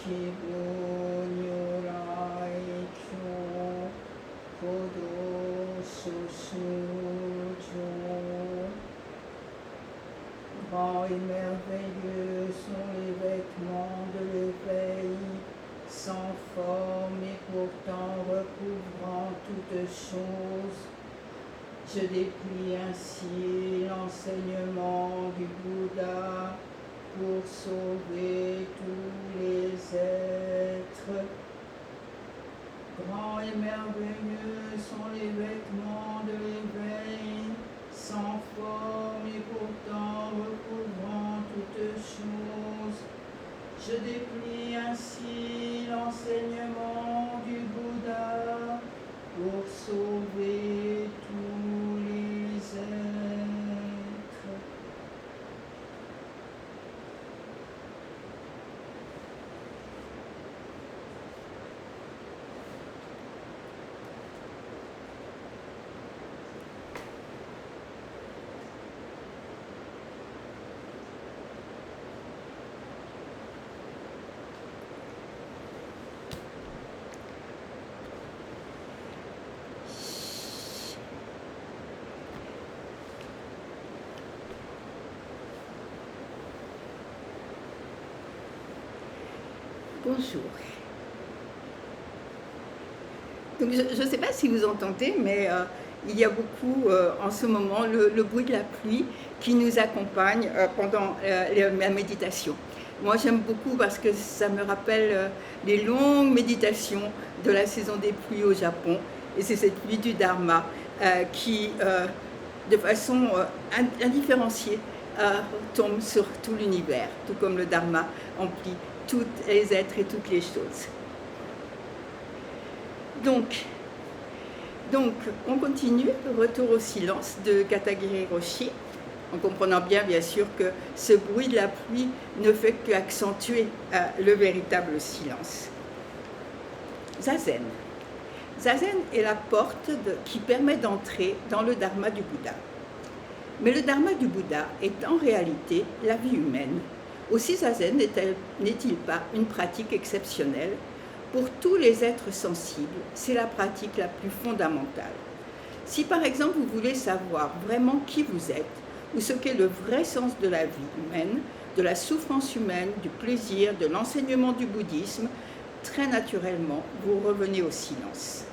Shibu Nyurai Kyo Kodo Susujo. Grands et merveilleux sont les vêtements de l'éveil, sans forme et pourtant recouvrant toutes choses. Je déplie ainsi l'enseignement du Bouddha pour sauver tous les êtres. Grands et merveilleux sont les vêtements de l'éveil, sans forme et pourtant recouvrant toutes choses. Je déplie ainsi l'enseignement du Bouddha pour sauver tous les êtres. Bonjour. Donc, je ne sais pas si vous entendez, mais il y a beaucoup en ce moment le bruit de la pluie qui nous accompagne pendant la méditation. Moi, j'aime beaucoup parce que ça me rappelle les longues méditations de la saison des pluies au Japon. Et c'est cette pluie du Dharma qui, de façon indifférenciée, tombe sur tout l'univers, tout comme le Dharma emplit tous les êtres et toutes les choses. Donc on continue, retour au silence de Katagiri Roshi, en comprenant bien sûr que ce bruit de la pluie ne fait qu'accentuer le véritable silence. Zazen. Zazen est la porte qui permet d'entrer dans le Dharma du Bouddha. Mais le Dharma du Bouddha est en réalité la vie humaine. Aussi, Zazen n'est-il pas une pratique exceptionnelle? Pour tous les êtres sensibles, c'est la pratique la plus fondamentale. Si par exemple vous voulez savoir vraiment qui vous êtes, ou ce qu'est le vrai sens de la vie humaine, de la souffrance humaine, du plaisir, de l'enseignement du bouddhisme, très naturellement, vous revenez au silence.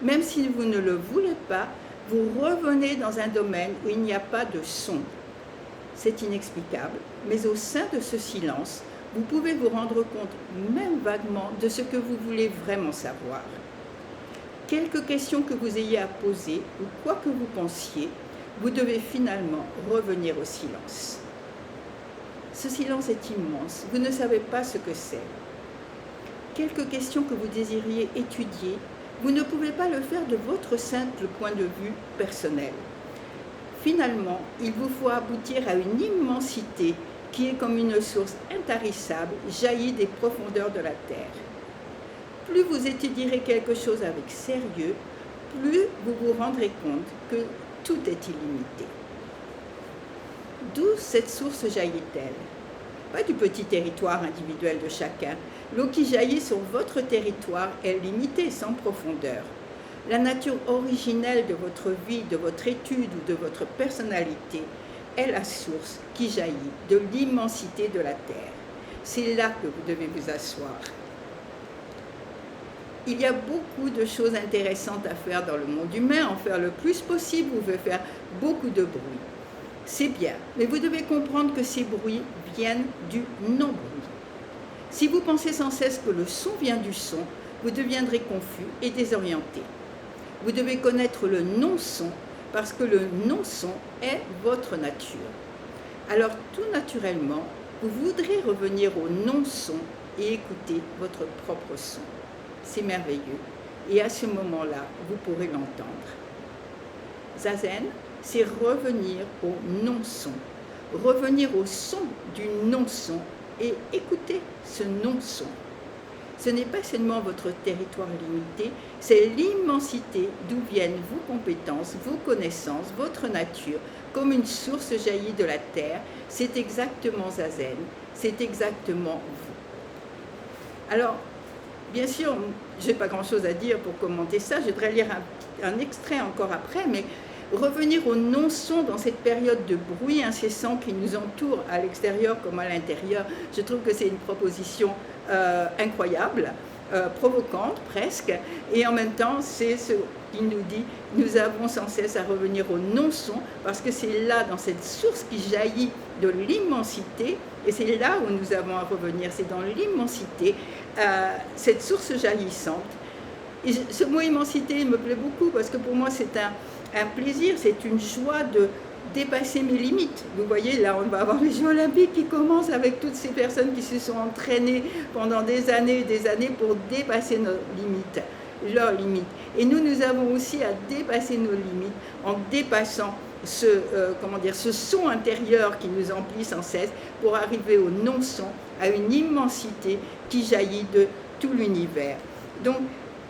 Même si vous ne le voulez pas, vous revenez dans un domaine où il n'y a pas de son. C'est inexplicable, mais au sein de ce silence, vous pouvez vous rendre compte, même vaguement, de ce que vous voulez vraiment savoir. Quelque question que vous ayez à poser, ou quoi que vous pensiez, vous devez finalement revenir au silence. Ce silence est immense, vous ne savez pas ce que c'est. Quelques questions que vous désiriez étudier, vous ne pouvez pas le faire de votre simple point de vue personnel. Finalement, il vous faut aboutir à une immensité qui est comme une source intarissable jaillie des profondeurs de la terre. Plus vous étudierez quelque chose avec sérieux, plus vous vous rendrez compte que tout est illimité. D'où cette source jaillit-elle? Pas du petit territoire individuel de chacun. L'eau qui jaillit sur votre territoire est limitée, sans profondeur. La nature originelle de votre vie, de votre étude ou de votre personnalité est la source qui jaillit de l'immensité de la terre. C'est là que vous devez vous asseoir. Il y a beaucoup de choses intéressantes à faire dans le monde humain. En faire le plus possible, vous pouvez faire beaucoup de bruit. C'est bien, mais vous devez comprendre que ces bruits viennent du non-bruit. Si vous pensez sans cesse que le son vient du son, vous deviendrez confus et désorienté. Vous devez connaître le non-son parce que le non-son est votre nature. Alors tout naturellement, vous voudrez revenir au non-son et écouter votre propre son. C'est merveilleux et à ce moment-là, vous pourrez l'entendre. Zazen, c'est revenir au non-son, revenir au son du non-son et écouter ce non-son. Ce n'est pas seulement votre territoire limité, c'est l'immensité d'où viennent vos compétences, vos connaissances, votre nature, comme une source jaillie de la terre. C'est exactement Zazen, c'est exactement vous. Alors, bien sûr, je n'ai pas grand-chose à dire pour commenter ça, je voudrais lire un extrait encore après, mais revenir au non-son dans cette période de bruit incessant qui nous entoure à l'extérieur comme à l'intérieur, je trouve que c'est une proposition incroyable, provocante presque, et en même temps c'est ce qu'il nous dit, nous avons sans cesse à revenir au non-son, parce que c'est là, dans cette source qui jaillit de l'immensité, et c'est là où nous avons à revenir, c'est dans l'immensité, cette source jaillissante. Et ce mot immensité me plaît beaucoup, parce que pour moi c'est un plaisir, c'est une joie de dépasser mes limites. Vous voyez, là, on va avoir les Jeux Olympiques qui commencent avec toutes ces personnes qui se sont entraînées pendant des années et des années pour dépasser nos limites, leurs limites. Et nous avons aussi à dépasser nos limites en dépassant ce son intérieur qui nous emplit sans cesse pour arriver au non-son, à une immensité qui jaillit de tout l'univers. Donc,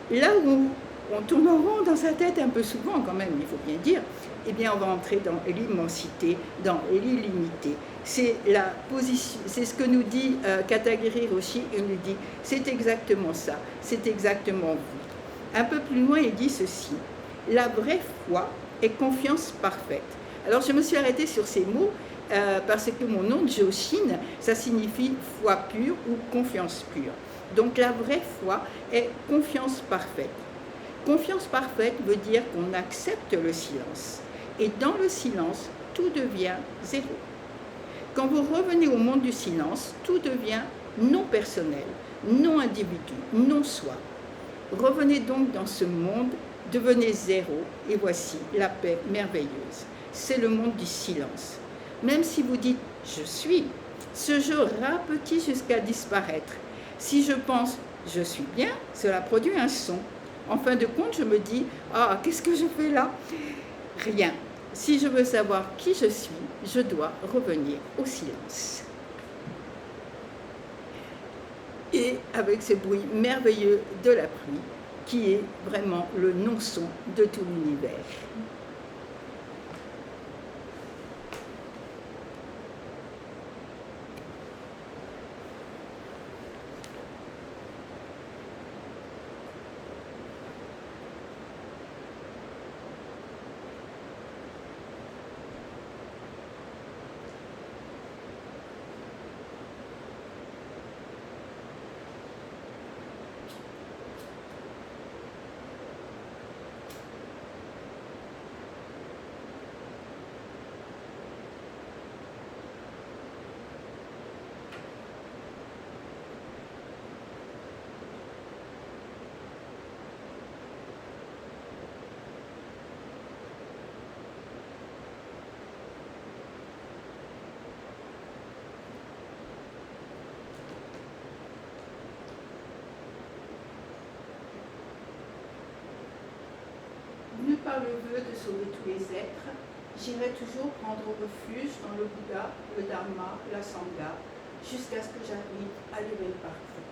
là où on tourne en rond dans sa tête un peu souvent quand même, il faut bien dire, eh bien on va entrer dans l'immensité, dans l'illimité. C'est la position, c'est ce que nous dit Katagiri Roshi, il nous dit, c'est exactement ça, c'est exactement vous. Un peu plus loin, il dit ceci, la vraie foi est confiance parfaite. Alors je me suis arrêtée sur ces mots parce que mon nom, Joshin, ça signifie foi pure ou confiance pure. Donc la vraie foi est confiance parfaite. Confiance parfaite veut dire qu'on accepte le silence. Et dans le silence, tout devient zéro. Quand vous revenez au monde du silence, tout devient non personnel, non individu, non soi. Revenez donc dans ce monde, devenez zéro, et voici la paix merveilleuse. C'est le monde du silence. Même si vous dites « je suis », ce je rapetit jusqu'à disparaître. Si je pense « je suis bien », cela produit un son. En fin de compte, je me dis « ah, qu'est-ce que je fais là ?» Rien. Si je veux savoir qui je suis, je dois revenir au silence. Et avec ce bruit merveilleux de la pluie, qui est vraiment le non-son de tout l'univers. Par le vœu de sauver tous les êtres, j'irai toujours prendre refuge dans le Bouddha, le Dharma, la Sangha, jusqu'à ce que j'arrive à l'éveil parfait.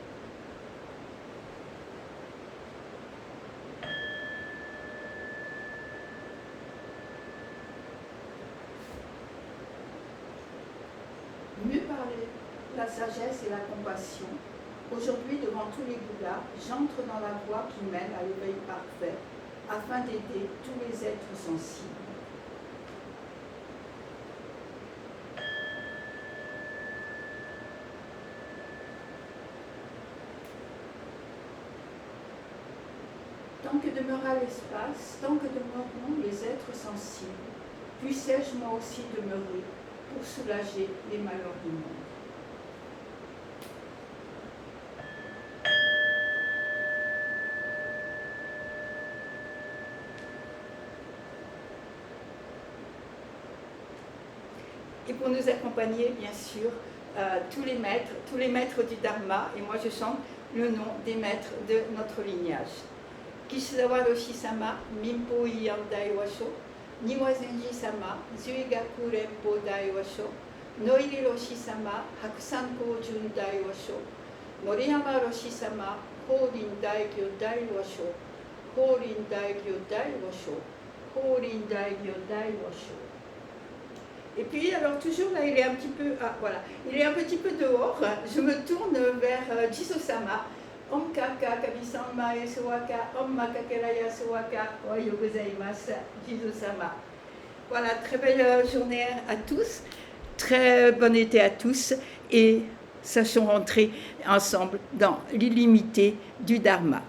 Mieux par la sagesse et la compassion, aujourd'hui devant tous les Bouddhas, j'entre dans la voie qui mène à l'éveil parfait, afin d'aider tous les êtres sensibles. Tant que demeurera l'espace, tant que demeureront les êtres sensibles, puissais-je moi aussi demeurer pour soulager les malheurs du monde. Et pour nous accompagner, bien sûr, tous les maîtres du Dharma, et moi je chante le nom des maîtres de notre lignage. Kishizawa Roshi-sama, Minpo Iyan Daiwasho, Niwa-zenji-sama, Zuigaku Renpo Daiwasho, Noiri Roshi-sama, Hakusan Kōjun Daiwasho, Moriyama Roshi-sama, Horin Daigyo Daiwasho, Horin Daigyo Daiwasho, Horin Daigyo Daiwasho. Et puis, alors toujours là, il est un petit peu, ah voilà, il est un petit peu dehors. Je me tourne vers Jiso-sama. Om kaka kami-sama e sowaka, om makakeraya sowaka, ohayo gozaimasu, Jiso-sama. Voilà, très belle journée à tous, très bon été à tous, et sachons rentrer ensemble dans l'illimité du Dharma.